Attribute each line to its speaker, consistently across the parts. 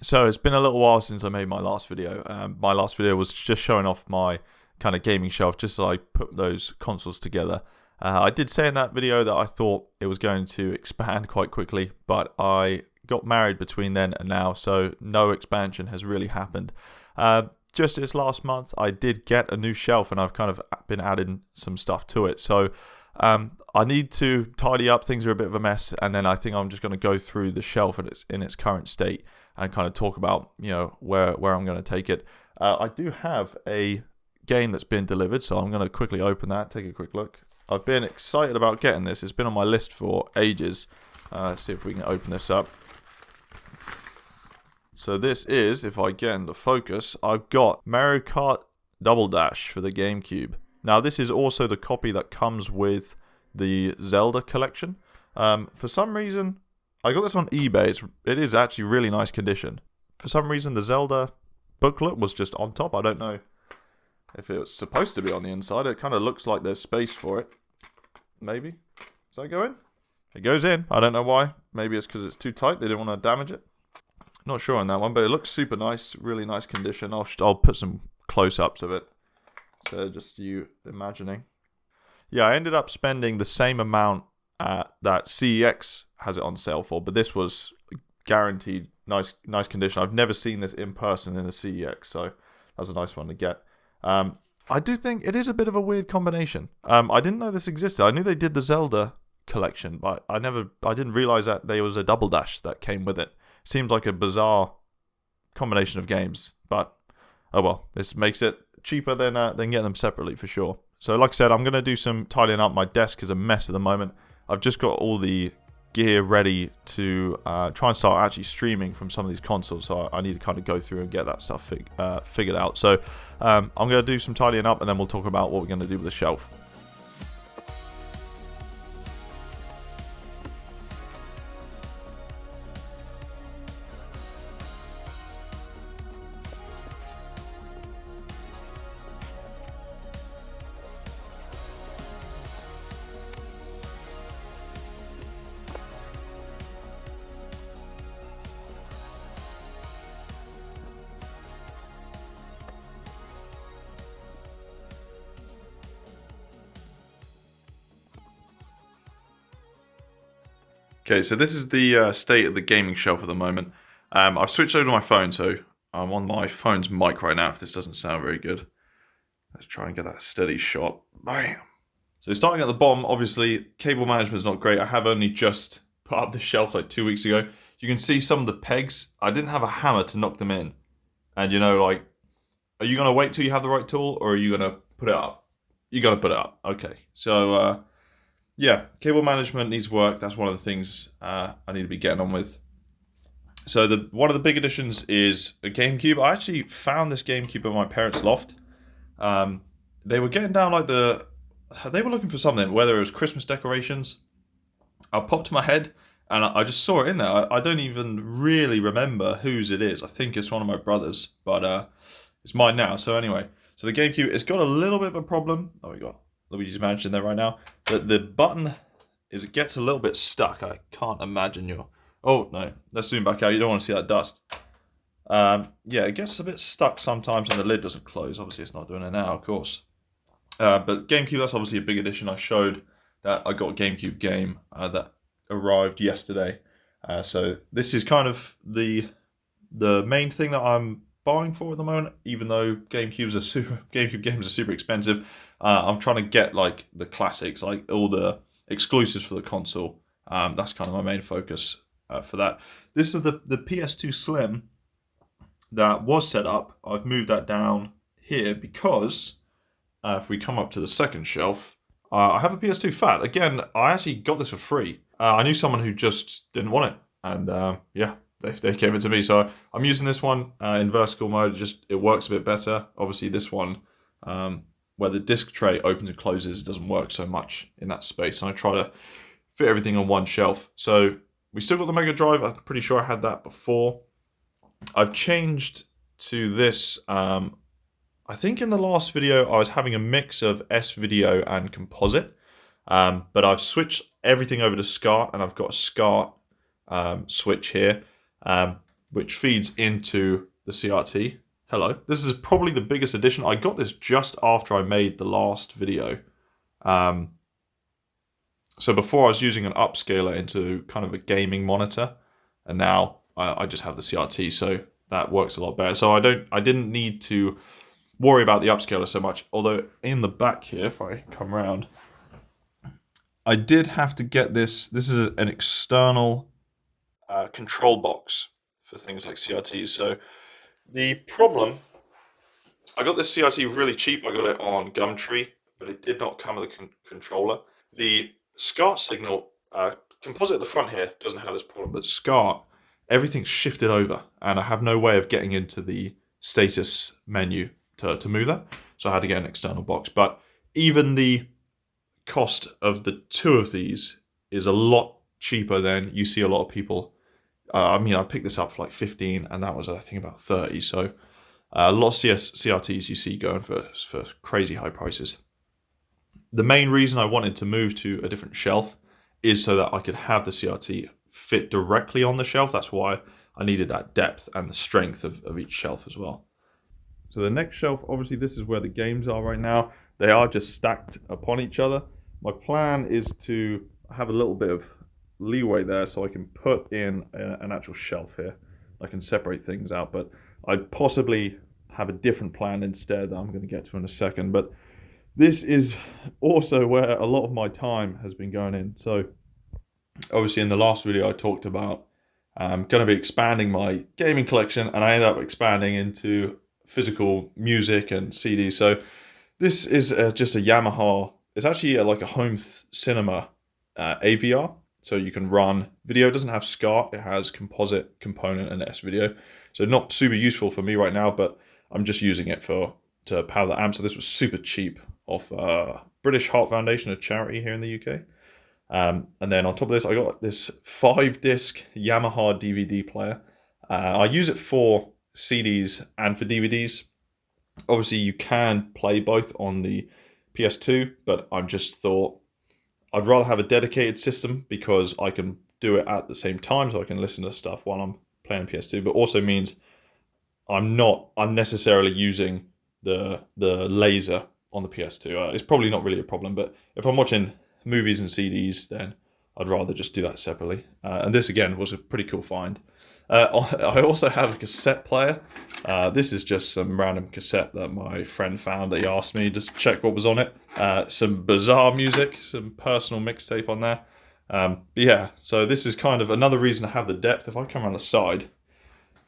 Speaker 1: So it's been a little while since I made my last video. My last video was just showing off my kind of gaming shelf, just as I put those consoles together. I did say in that video that I thought it was going to expand quite quickly, but I got married between then and now, so no expansion has really happened. Just this last month, I did get a new shelf, and I've kind of been adding some stuff to it. So I need to tidy up. Things are a bit of a mess, and then I think I'm just going to go through the shelf in its current state and kind of talk about, where I'm going to take it. I do have a game that's been delivered, so I'm going to quickly open that, take a quick look. I've been excited about getting this. It's been on my list for ages. Let's see if we can open this up. So this is, if I get into focus, I've got Mario Kart Double Dash for the GameCube. Now this is also the copy that comes with the Zelda collection. For some reason, I got this on eBay. It is actually really nice condition. For some reason, the Zelda booklet was just on top. I don't know if it was supposed to be on the inside. It kind of looks like there's space for it. Maybe. Does that go in? It goes in. I don't know why. Maybe it's because it's too tight. They didn't want to damage it. Not sure on that one, but it looks super nice. Really nice condition. I'll put some close-ups of it. So just you imagining. Yeah, I ended up spending the same amount that CEX has it on sale for, but this was guaranteed nice condition. I've never seen this in person in a CEX, so that's a nice one to get. I do think it is a bit of a weird combination. I didn't know this existed. I knew they did the Zelda collection, but I didn't realize that there was a Double Dash that came with it. Seems like a bizarre combination of games, but oh well. This makes it cheaper than getting them separately for sure. So like I said, I'm going to do some tidying up. My desk is a mess at the moment. I've just got all the gear ready to try and start actually streaming from some of these consoles, so I need to kind of go through and get that stuff figured out. So I'm going to do some tidying up, and then we'll talk about what we're going to do with the shelf. Okay, so this is the state of the gaming shelf at the moment. I've switched over to my phone, so I'm on my phone's mic right now, if this doesn't sound very good. Let's try and get that steady shot. Bam! So starting at the bottom, obviously, cable management is not great. I have only just put up the shelf like 2 weeks ago. You can see some of the pegs. I didn't have a hammer to knock them in. And are you going to wait till you have the right tool, or are you going to put it up? You're going to put it up. Okay, so yeah, cable management needs work. That's one of the things I need to be getting on with. So one of the big additions is a GameCube. I actually found this GameCube in my parents' loft. They were getting down they were looking for something, whether it was Christmas decorations. I popped my head and I just saw it in there. I don't even really remember whose it is. I think it's one of my brother's, but it's mine now. So anyway, so the GameCube, it's got a little bit of a problem. Oh, we got Luigi's Mansion there right now. The button it gets a little bit stuck. I can't imagine Oh no, let's zoom back out. You don't want to see that dust. Yeah, it gets a bit stuck sometimes, and the lid doesn't close. Obviously, it's not doing it now, of course. But GameCube, that's obviously a big addition. I showed that I got a GameCube game that arrived yesterday. So this is kind of the main thing that I'm buying for at the moment. Even though GameCube games are super expensive, I'm trying to get like the classics, like all the exclusives for the console. That's kind of my main focus for that. This is the PS2 Slim that was set up. I've moved that down here because if we come up to the second shelf, I have a PS2 Fat. Again, I actually got this for free. I knew someone who just didn't want it, and yeah, they gave it to me. So I'm using this one in vertical mode. It works a bit better. Obviously, this one, where the disc tray opens and closes, doesn't work so much in that space. And I try to fit everything on one shelf. So we still got the Mega Drive. I'm pretty sure I had that before. I've changed to this. I think in the last video, I was having a mix of S-Video and composite. But I've switched everything over to SCART, and I've got a SCART switch here. which feeds into the CRT. Hello. This is probably the biggest addition. I got this just after I made the last video. So before I was using an upscaler into kind of a gaming monitor, and now I just have the CRT, so that works a lot better. So I didn't need to worry about the upscaler so much. Although in the back here, if I come around, I did have to get this. This is an external control box for things like CRTs. So the problem, I got this CRT really cheap. I got it on Gumtree, but it did not come with a controller. The SCART signal, composite at the front here doesn't have this problem, but SCART, everything's shifted over, and I have no way of getting into the status menu to move that. So I had to get an external box. But even the cost of the two of these is a lot cheaper than you see a lot of people. I mean, I picked this up for like 15, and that was, I think, about 30. So a lot of CRTs you see going for crazy high prices. The main reason I wanted to move to a different shelf is so that I could have the CRT fit directly on the shelf. That's why I needed that depth and the strength of each shelf as well. So the next shelf, obviously this is where the games are right now. They are just stacked upon each other. My plan is to have a little bit of leeway there so I can put in an actual shelf here. I can separate things out, but I'd possibly have a different plan instead that I'm going to get to in a second. But this is also where a lot of my time has been going in. So obviously in the last video I talked about I'm going to be expanding my gaming collection, and I ended up expanding into physical music and CDs. So this is just a Yamaha. It's actually like a home cinema AVR. So you can run video. It doesn't have SCART. It has composite component and S-video. So not super useful for me right now, but I'm just using it to power the amp. So this was super cheap off British Heart Foundation, a charity here in the UK. And then on top of this, I got this 5-disc Yamaha DVD player. I use it for CDs and for DVDs. Obviously, you can play both on the PS2, but I just thought I'd rather have a dedicated system because I can do it at the same time, so I can listen to stuff while I'm playing PS2, but also means I'm not unnecessarily using the laser on the PS2. It's probably not really a problem, but if I'm watching movies and CDs, then I'd rather just do that separately. And this, again, was a pretty cool find. I also have a cassette player. This is just some random cassette that my friend found that he asked me just to check what was on it. Some bizarre music, some personal mixtape on there. But yeah, so this is kind of another reason to have the depth. If I come around the side,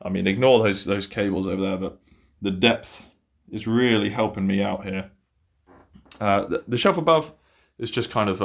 Speaker 1: I mean, ignore those cables over there, but the depth is really helping me out here. The shelf above is just kind of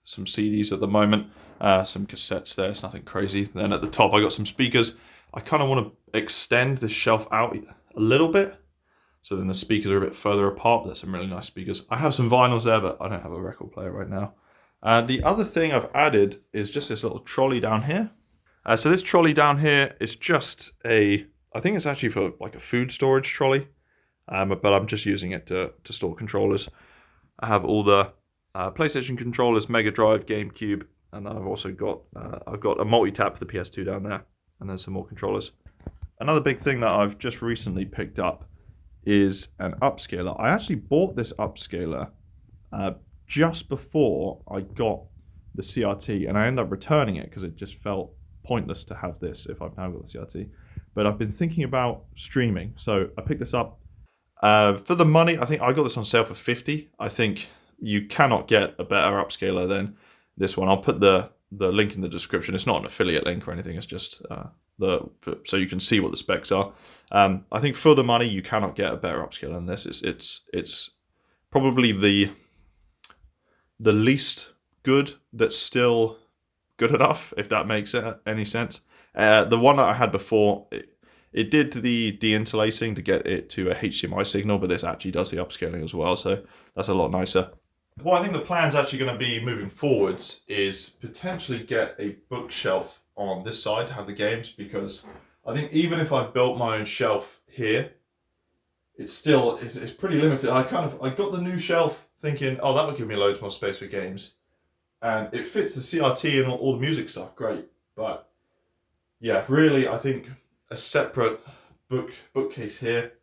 Speaker 1: some CDs at the moment, some cassettes there. It's nothing crazy. Then at the top, I got some speakers. I kind of want to extend this shelf out a little bit, so then the speakers are a bit further apart. There's some really nice speakers. I have some vinyls there, but I don't have a record player right now. The other thing I've added is just this little trolley down here. So this trolley down here is just I think it's actually for like a food storage trolley, but I'm just using it to store controllers. I have all the PlayStation controllers, Mega Drive, GameCube, and then I've also got a multi-tap for the PS2 down there, and then some more controllers. Another big thing that I've just recently picked up is an upscaler. I actually bought this upscaler just before I got the CRT, and I ended up returning it because it just felt pointless to have this if I've now got the CRT. But I've been thinking about streaming, so I picked this up. For the money, I think I got this on sale for $50. I think you cannot get a better upscaler than this one. I'll put the link in the description. It's not an affiliate link or anything. It's just so you can see what the specs are. I think for the money, you cannot get a better upscaler than this. It's probably the least good that's still good enough, if that makes any sense. The one that I had before, it did the de-interlacing to get it to a HDMI signal, but this actually does the upscaling as well, so that's a lot nicer. What I think the plan's actually going to be moving forwards is potentially get a bookshelf on this side to have the games, because I think even if I built my own shelf here, it's pretty limited. I got the new shelf thinking, oh, that would give me loads more space for games, and it fits the CRT and all the music stuff great, but yeah, really, I think a separate bookcase here.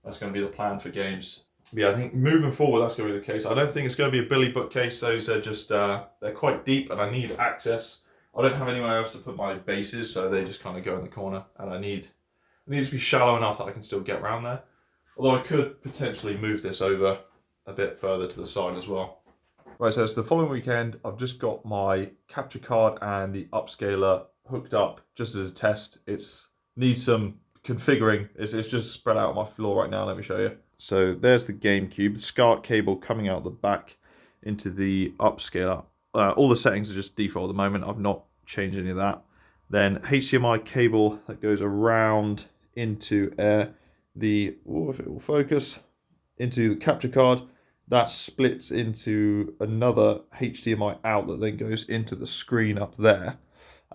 Speaker 1: That's going to be the plan for games. But yeah, I think moving forward, that's going to be the case. I don't think it's going to be a Billy bookcase. Those are just, they're quite deep and I need access. I don't have anywhere else to put my bases, so they just kind of go in the corner. And I need to be shallow enough that I can still get around there. Although I could potentially move this over a bit further to the side as well. Right, so it's the following weekend. I've just got my capture card and the Upscaler hooked up just as a test. It's needs some configuring. It's just spread out on my floor right now. Let me show you. So there's the GameCube, the SCART cable coming out the back into the Upscaler. All the settings are just default at the moment. I've not changed any of that. Then HDMI cable that goes around into if it will focus, into the capture card. That splits into another HDMI out that then goes into the screen up there.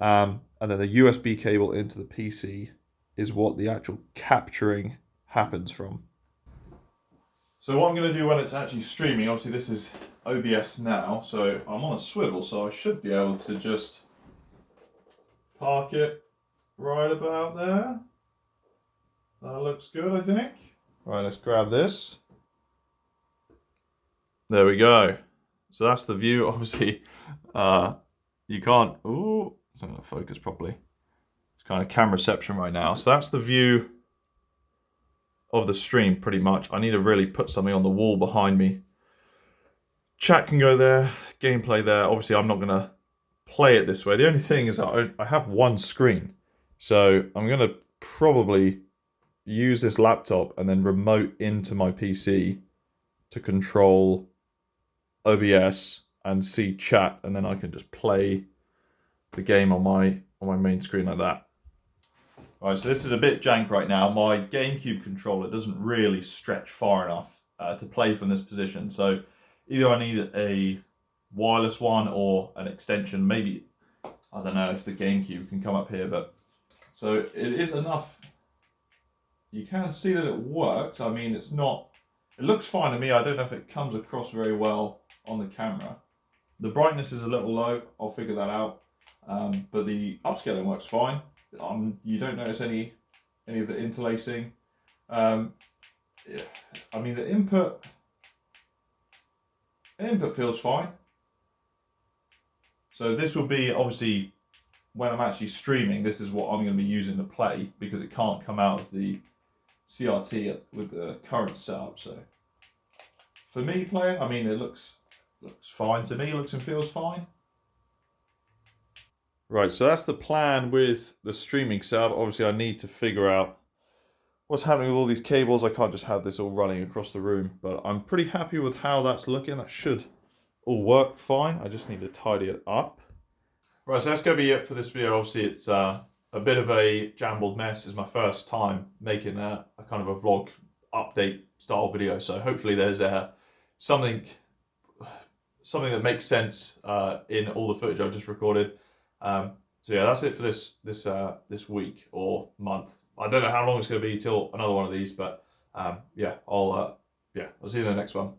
Speaker 1: And then the USB cable into the PC is what the actual capturing happens from. So what I'm going to do when it's actually streaming, obviously this is OBS now, so I'm on a swivel, so I should be able to just park it right about there. That looks good, I think. Right, let's grab this. There we go. So that's the view. Obviously, you can't... Ooh, it's not going to focus properly. It's kind of camera reception right now. So that's the view of the stream, pretty much. I need to really put something on the wall behind me. Chat can go there, gameplay there. Obviously, I'm not going to play it this way. The only thing is I have one screen. So I'm going to probably use this laptop and then remote into my PC to control OBS and see chat, and then I can just play the game on my main screen like that. Alright, so this is a bit jank right now. My GameCube controller doesn't really stretch far enough to play from this position. So either I need a wireless one or an extension. Maybe, I don't know if the GameCube can come up here, but so it is enough. You can see that it works. I mean, it looks fine to me. I don't know if it comes across very well on the camera. The brightness is a little low. I'll figure that out. But the upscaling works fine. You don't notice any of the interlacing. I mean, the input feels fine. So this will be, obviously, when I'm actually streaming, this is what I'm going to be using to play, because it can't come out of the CRT with the current setup. So for me playing, I mean, it looks fine to me. It looks and feels fine. Right, so that's the plan with the streaming setup. Obviously, I need to figure out what's happening with all these cables. I can't just have this all running across the room, but I'm pretty happy with how that's looking. That should all work fine. I just need to tidy it up. Right, so that's going to be it for this video. Obviously, it's a bit of a jumbled mess. It's my first time making a kind of a vlog update style video, so hopefully there's something that makes sense in all the footage I've just recorded. So yeah, that's it for this week or month. I don't know how long it's going to be till another one of these, but yeah, I'll see you in the next one.